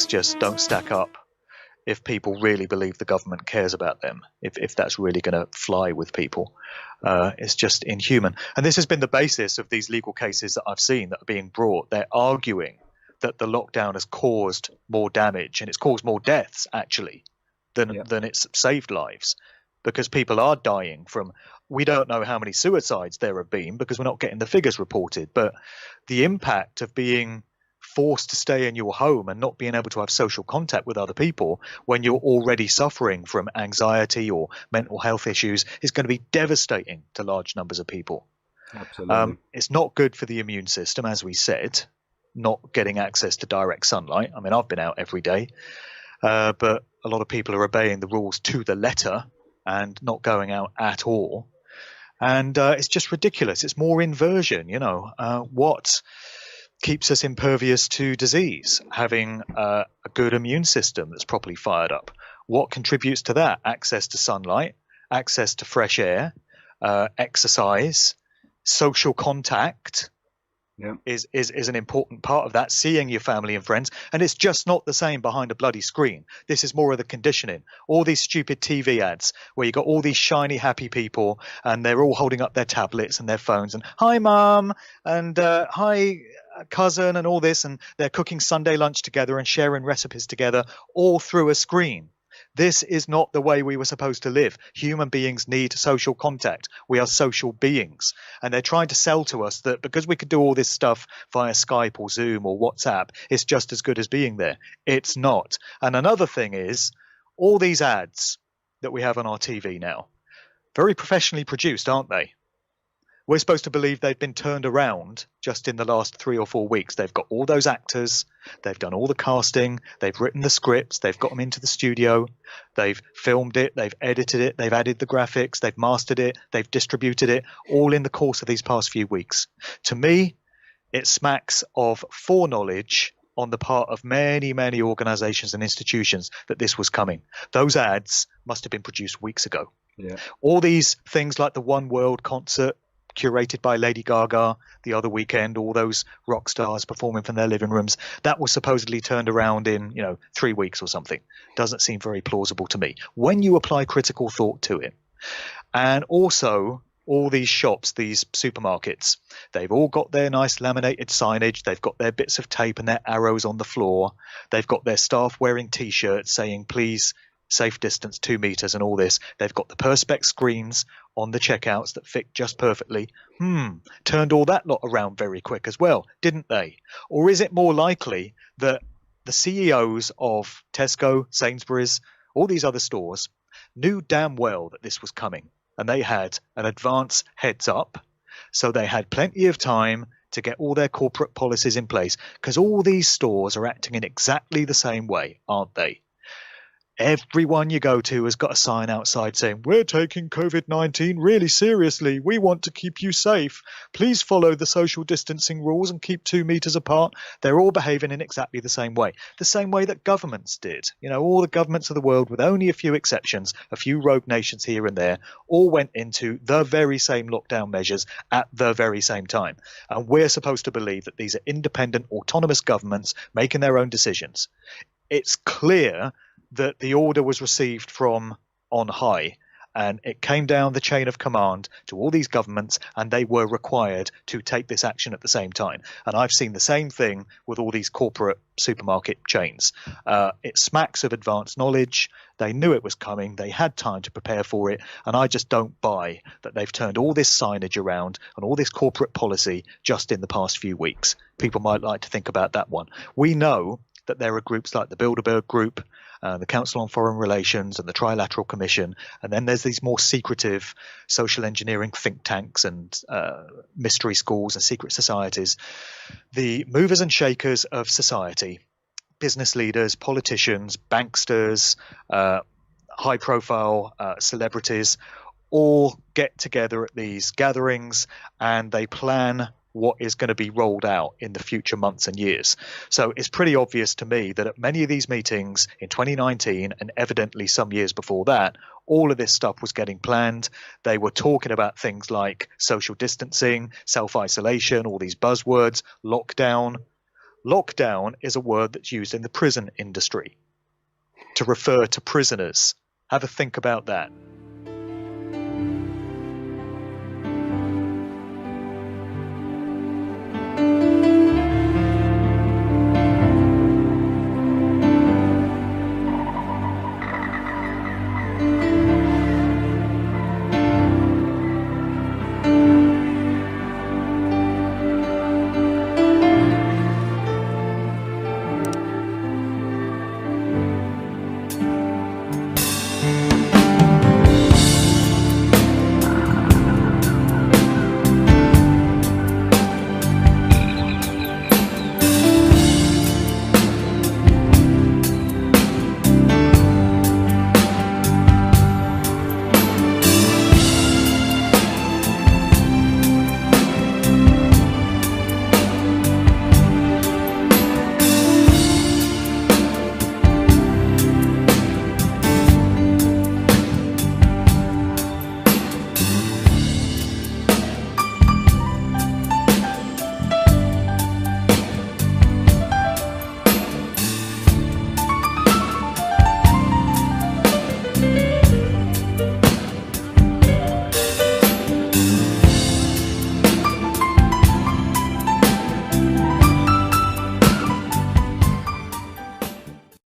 things just don't stack up if people really believe the government cares about them, if that's really going to fly with people. It's just inhuman. And this has been the basis of these legal cases that I've seen that are being brought. They're arguing that the lockdown has caused more damage, and it's caused more deaths, actually, than it's saved lives, because people are dying from, we don't know how many suicides there have been because we're not getting the figures reported, but the impact of being forced to stay in your home and not being able to have social contact with other people when you're already suffering from anxiety or mental health issues is going to be devastating to large numbers of people. Absolutely. It's not good for the immune system, as we said, not getting access to direct sunlight. I mean, I've been out every day, but a lot of people are obeying the rules to the letter and not going out at all. And it's just ridiculous. It's more inversion, what keeps us impervious to disease? Having a good immune system that's properly fired up. What contributes to that? Access to sunlight, access to fresh air, exercise, social contact is an important part of that, seeing your family and friends. And it's just not the same behind a bloody screen. This is more of the conditioning. All these stupid TV ads where you got all these shiny, happy people and they're all holding up their tablets and their phones and hi, mum, and hi, cousin, and all this. And they're cooking Sunday lunch together and sharing recipes together, all through a screen. This is not the way we were supposed to live. Human beings need social contact. We are social beings. And they're trying to sell to us that because we could do all this stuff via Skype or Zoom or WhatsApp, it's just as good as being there. It's not. And another thing is, all these ads that we have on our TV now, very professionally produced, aren't they? We're supposed to believe they've been turned around just in the last 3 or 4 weeks. They've got all those actors. They've done all the casting. They've written the scripts. They've got them into the studio. They've filmed it. They've edited it. They've added the graphics. They've mastered it. They've distributed it, all in the course of these past few weeks. To me, it smacks of foreknowledge on the part of many, many organizations and institutions that this was coming. Those ads must have been produced weeks ago. Yeah. All these things like the One World concert, curated by Lady Gaga the other weekend, all those rock stars performing from their living rooms, that was supposedly turned around in 3 weeks or something. Doesn't seem very plausible to me when you apply critical thought to it. And also all these shops, these supermarkets, they've all got their nice laminated signage. They've got their bits of tape and their arrows on the floor. They've got their staff wearing T-shirts saying, please safe distance 2 meters and all this. They've got the perspex screens on the checkouts that fit just perfectly. Turned all that lot around very quick as well, didn't they? Or is it more likely that the CEOs of Tesco, Sainsbury's, all these other stores knew damn well that this was coming and they had an advance heads up, so they had plenty of time to get all their corporate policies in place, because all these stores are acting in exactly the same way, aren't they? Everyone you go to has got a sign outside saying, we're taking COVID-19 really seriously. We want to keep you safe. Please follow the social distancing rules and keep 2 meters apart. They're all behaving in exactly the same way that governments did. All the governments of the world, with only a few exceptions, a few rogue nations here and there, all went into the very same lockdown measures at the very same time. And we're supposed to believe that these are independent, autonomous governments making their own decisions. It's clear that the order was received from on high, and it came down the chain of command to all these governments, and they were required to take this action at the same time. And I've seen the same thing with all these corporate supermarket chains. It smacks of advanced knowledge. They knew it was coming. They had time to prepare for it. And I just don't buy that they've turned all this signage around and all this corporate policy just in the past few weeks. People might like to think about that one. We know that there are groups like the Bilderberg Group, the Council on Foreign Relations and the Trilateral Commission. And then there's these more secretive social engineering think tanks and mystery schools and secret societies. The movers and shakers of society, business leaders, politicians, banksters, high-profile celebrities, all get together at these gatherings and they plan what is going to be rolled out in the future months and years. So it's pretty obvious to me that at many of these meetings in 2019 and evidently some years before that, all of this stuff was getting planned. They were talking about things like social distancing, self-isolation, all these buzzwords, lockdown. Lockdown is a word that's used in the prison industry to refer to prisoners. Have a think about that.